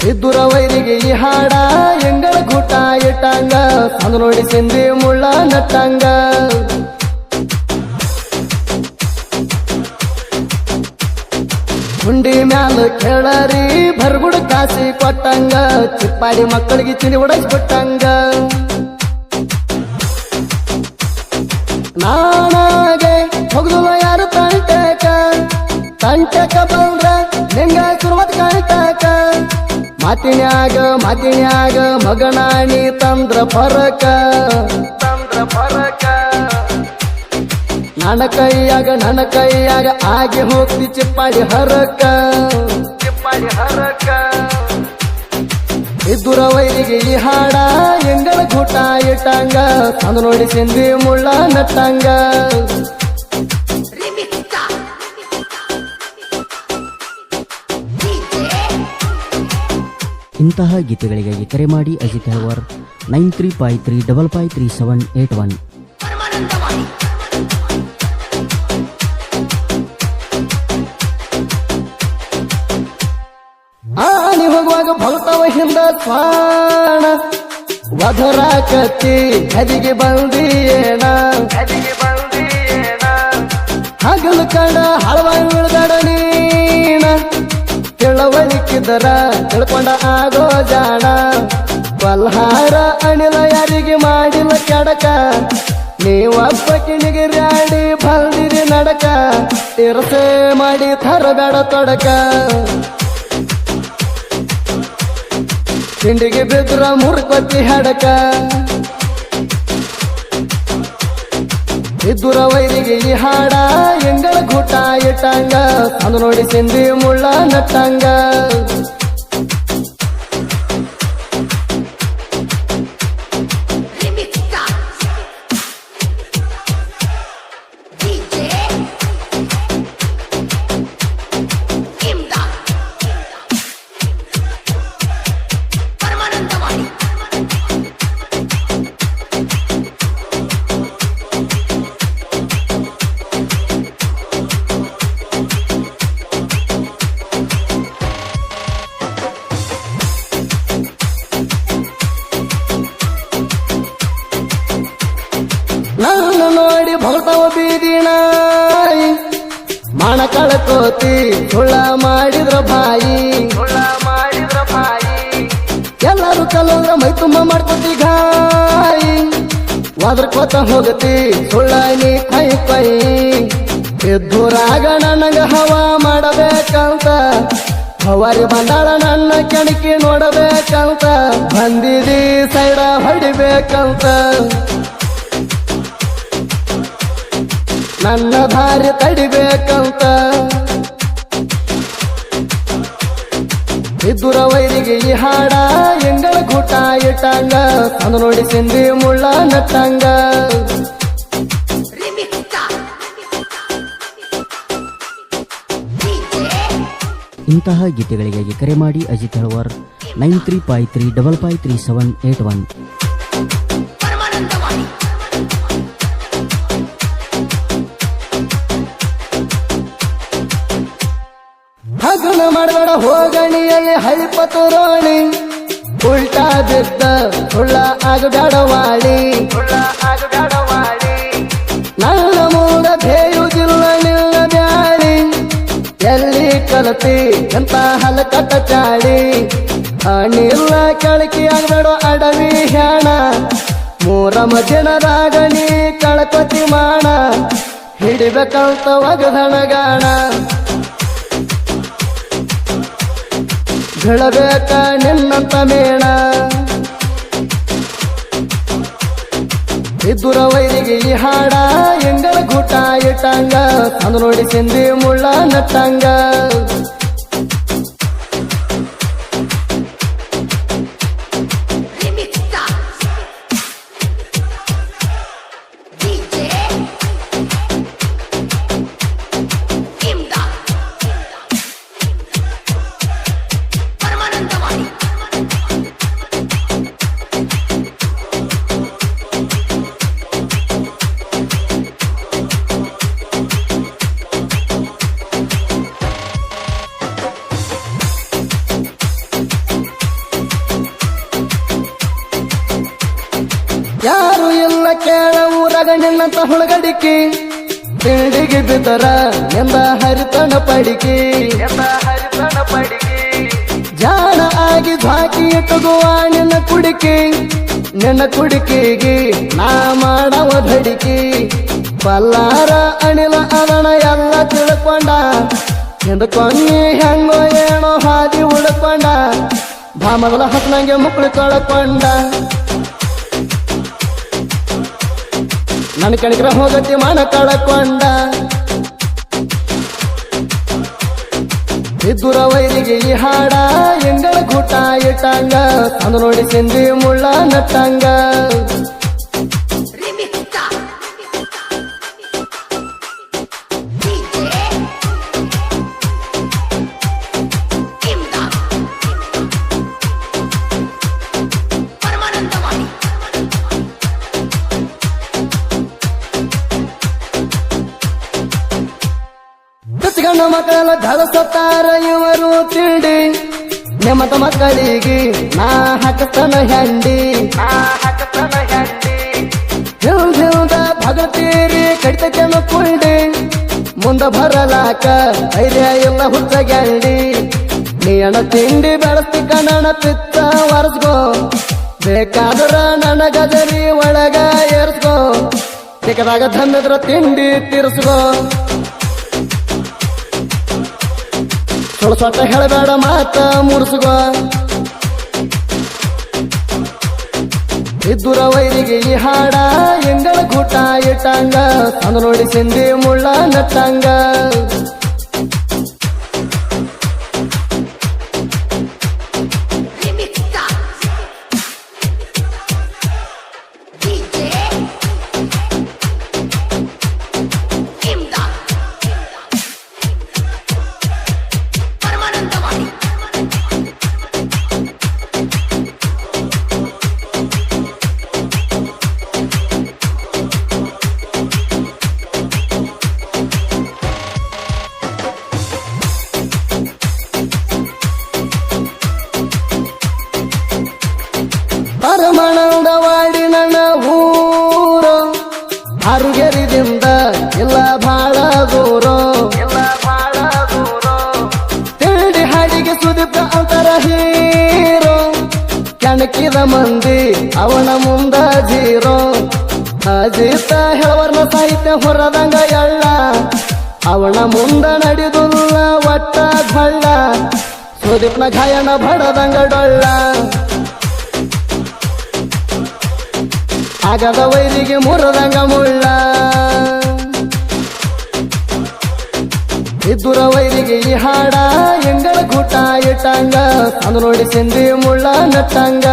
ಇದ್ದುರ ವೈರಿಗೆ ಈ ಹಾಡ ಎಂಗಳ ಗೂಟ ಇಟ್ಟಂಗ ಸಂದು ನೋಡಿ ಸಿಂಧಿ ಮುಳ್ಳ ನಟ್ಟಂಗ ಹುಂಡಿ ಮ್ಯಾಲ ಕೇಳರಿ ಬರ್ಗುಡ ಕಾಸಿ ಕೊಟ್ಟಂಗ ಚಿಪ್ಪಾಡಿ ಮಕ್ಕಳಿಗೆ ಚಿನಿ ಹೊಡಸ್ಕೊಟ್ಟಂಗ ನಾನಾಗೆ ಹೋಗುದಿಲ್ಲ ಯಾರು ತಂಟಕ ಬಂದ್ರ ನಿಂಗ ಸುರುವತ್ ಕಾಣ್ತಾಕ ಮಾತಿನ್ಯಾಗ ಮಗನಾಣಿ ತಂದ್ರ ಫರಕ ನನ್ನ ಕೈಯಾಗ ಆಗಿ ಹೋಗ್ತಿ ಚಿಪ್ಪಾಡಿ ಹರಕ ಇದ್ದುರ ವೈರಿಗೆ ಈ ಹಾಡ ಎಂಗಳ ಗೂಟ ಇಟ್ಟಂಗ ಸಂದು ನೋಡಿ ಸಿಂಧಿ ಮುಳ್ಳ ನಟ್ಟಂಗ ಇಂತಹ ಗೀತೆಗಳಿಗಾಗಿ ಕರೆ ಮಾಡಿ ಅಜಿತ್ ಹೆಲ್ವರ್ 9353553781. ಆನಿ ಹೋಗುವಾಗ ಭಕ್ತವ ಹಿಂದ ಸ್ವಾಣ ವಧರ ಕತ್ತಿ ಹದಿಗೆ ಬಂದಿಯೇಣ ಹಗಲು ಕಂಡ ಹಳವಾಗಿ ಉಳಿದಾಡ ನೀನ ತಿಳವಳಿಕಿದ್ದರ ತಿಳ್ಕೊಂಡ ಆಗೋ ಜಾಣ ಬಲ್ಹಾರ ಅಣಿಲ ಯಾರಿಗೆ ಮಾಡಿಲ್ಲ ಕೆಡಕ ನೀವಪ್ಪ ಕಿಣಿಗಿರಾಡಿ ಬಂದಿರಿ ನಡಕ ತಿರಸೆ ಮಾಡಿ ಥರಬೇಡ ತೊಡಕ ತಿಂಡಿಗೆ ಬಿದ್ರ ಮುರ್ಕೊತ್ತಿ ಹಡಕ ಇದ್ದುರ ವೈರಿಗೆ ಈ ಹಾಡ ಎಂಗಳ ಗೂಟ ಇಟ್ಟಂಗ ಸಂದು ನೋಡಿ ಸಿಂಧಿ ಮುಳ್ಳ ನಟ್ಟಂಗ ನಾನು ನೋಡಿ ಭಕ್ತವ ಬೀದಿಣ ಮಾಣ ಕಳ್ಕೋತಿ ಸುಳ್ಳ ಮಾಡಿದ್ರ ಬಾಯಿ ಎಲ್ಲರೂ ಕಲ್ಲಂದ್ರ ಮೈ ತುಂಬ ಮಾಡ್ಕೊತಿ ಗಾಯಿ ವಾದ್ರಕೋತ ಹೋಗತಿ ಸುಳ್ಳ ನೀ ಕೈ ಎದ್ದುರಾಗ ನನಗ ಹವ ಮಾಡಬೇಕಂತ ಹವಾರಿ ಬಂದಾಳ ನನ್ನ ಕೆಣಕಿ ನೋಡಬೇಕಂತ ಬಂದಿದಿ ಸೈಡ ಹೊಡಿಬೇಕಂತ ನನ್ನ ದಾರಿ ತಡಿಬೇಕಂತ ಇದ್ದುರ ವೈರಿಗೆ ಈ ಹಾಡ ಎಂಗಳ ಗೂಟ ಇಟ್ಟಂಗ ಸಂದು ನೋಡಿ ಸಿಂಧಿ ಮುಳ್ಳ ನಟ್ಟಂಗ ಇಂತಹ ಗೀತೆಗಳಿಗಾಗಿ ಕರೆ ಮಾಡಿ ಅಜಿತ್ ಹೆಲ್ವರ್ 9353553781. ಹಗನ ಮಾಡಬೇಡ ಹೋಗಣಿಯಲ್ಲಿ ಹೈಪತುರೋಣಿ ಉಲ್ಟಾ ಬಿದ್ದ ಸುಳ್ಳ ಆಗಬೇಡವಾಳಿ ನನ್ನ ಮೂಡ ಬೇಯುವುದಿಲ್ಲ ನಿಲ್ಲ ಬ್ಯಾಳಿ ಎಲ್ಲಿ ಕಲತಿ ಎಂತ ಹಲಕಟ್ಟ ಚಾಳಿ ಅಣಿಲ್ಲ ಕೆಳಕಿ ಆಗಬೇಡ ಅಡವಿ ಹ್ಯಾಣ ಮೂರ ಮಧ್ಯನದಾಗ ನೀ ಕಳಕೊತಿ ಮಾಣ ಹಿಡಿಬೇಕಂತ ಒಗದಣಗಾಣ ಗಳಬೇಕ ನಿನ್ನಂತ ಮೇಣ ಇದ್ದುರ ವೈರಿಗೆ ಈ ಹಾಡ ಎಂಗಳ ಗೂಟ ಇಟ್ಟಂಗ ಸಂದು ನೋಡಿ ಸಿಂಧಿ ಮುಳ್ಳ ನಟ್ಟಂಗ ಯಾರು ಇಲ್ಲ ಕೇಳ ಊರಾಗ ನಿನ್ನಂತ ಹುಳಗಡಿಕೆ ತಿಂಡಿಗೆ ಬಿದ್ದರ ಎಂದ ಹರಿತನ ಪಡಿಕೆ ಜಾಣ ಆಗಿ ಧಾಕಿ ಇಟ್ಟುಗುವ ನಿನ್ನ ಕುಡಿಕೆಗೆ ನಾ ಮಾಡವ ಧಡಿಕೆ ಬಲ್ಲಾರ ಅಣಿಲ ಅದಣ ಎಲ್ಲ ತಿಳ್ಕೊಂಡ ಎಂದಕೊಮ್ಮೆ ಹೆಂಗೋ ಏನೋ ಹಾದಿ ಉಳ್ಕೊಂಡ ಭಾಮಗಲ ಹತ್ನಂಗೆ ಮುಕ್ಕಳು ಕಳ್ಕೊಂಡ ನನ್ನ ಕಣಿಕರ ಹೋಗತಿ ಮನ ಕಳ್ಕೊಂಡ ಇದ್ದುರ ವೈರಿಗೆ ಈ ಹಾಡ ಎಂಗಳ ಗೂಟ ಇಟ್ಟಂಗ ತಂದು ನೋಡಿ ಸಿಂಧಿ ಮುಳ್ಳ ನಟ್ಟಂಗ ಗಂಡ ಮಕ್ಕಳ ಧರಿಸುತ್ತಾರ ಇವರು ತಿಂಡಿ ನೆಮ್ಮತ ಮಕ್ಕಳಿಗೆ ನಾ ಹಾಕತನ ಹ್ಯಾಂಡಿ ಹಿಲ್ದ ಭಗತೀರಿ ಕಡಿತನ ಕುಂಡಿ ಮುಂದ ಬರಲಾಕ ಧೈರ್ಯ ಇಲ್ಲ ಹುಚ್ಚ ಗ್ಯಾಂಡಿ ನೀಣ ತಿಂಡಿ ಬೆಳಸ್ತಿ ಕಣ್ಣನ ಪಿತ್ತ ಒರೆಸ್ಕೋ ಬೇಕಾದ್ರ ನನ್ನ ಗಜರಿ ಒಳಗ ಏರ್ಸ್ಕೋ ಸಿಕ್ಕದಾಗ ಧನ್ಯದ್ರ ತಿಂಡಿ ತೀರ್ಸ್ಕೋ ಸೊಟ್ಟ ಹೇಳಬೇಡ ಮಾತ ಮುರ್ಸ್ಕೋ ಇದ್ದುರ ವೈರಿಗೆ ಈ ಹಾಡ ಎಂಗಳ ಗೂಟ ಇಟ್ಟಂಗ ತಂದು ನೋಡಿ ಸಿಂಧಿ ಮುಳ್ಳ ನಟ್ಟಂಗ ಪರಮಣಂದವಾಡಿ ನನ್ನ ಊರು ಆರುಗೆರಿದಿಂದ ಇಲ್ಲ ಬಾಳ ದೂರೋ ತಿಂಡಿ ಹಾಡಿಗೆ ಸುದೀಪ ಅಂತರ ಹೀರೋ ಕೆಣಕಿದ ಮಂದಿ ಅವನ ಮುಂದ ಜೀರೋ ಅಜಿತ ಹೇಳವರ್ನ ಸಾಹಿತ್ಯ ಹೊರದಂಗ ಎಳ್ಳ ಅವನ ಮುಂದ ನಡೆದುಲ್ಲ ಒಟ್ಟ ಘಳ್ಳ ಸುದೀಪ್ನ ಗಾಯನ ಬಡದಂಗ ಡೊಳ್ಳ ಆಗದ ವೈರಿಗೆ ಮುರದಂಗ ಮುಳ್ಳ ಇದ್ದುರ ವೈರಿಗೆ ಈ ಹಾಡ ಎಂಗಳ ಗೂಟ ಇಟ್ಟಂಗ ತಂದು ನೋಡಿ ಸಿಂಧಿ ಮುಳ್ಳ ನಟ್ಟಂಗ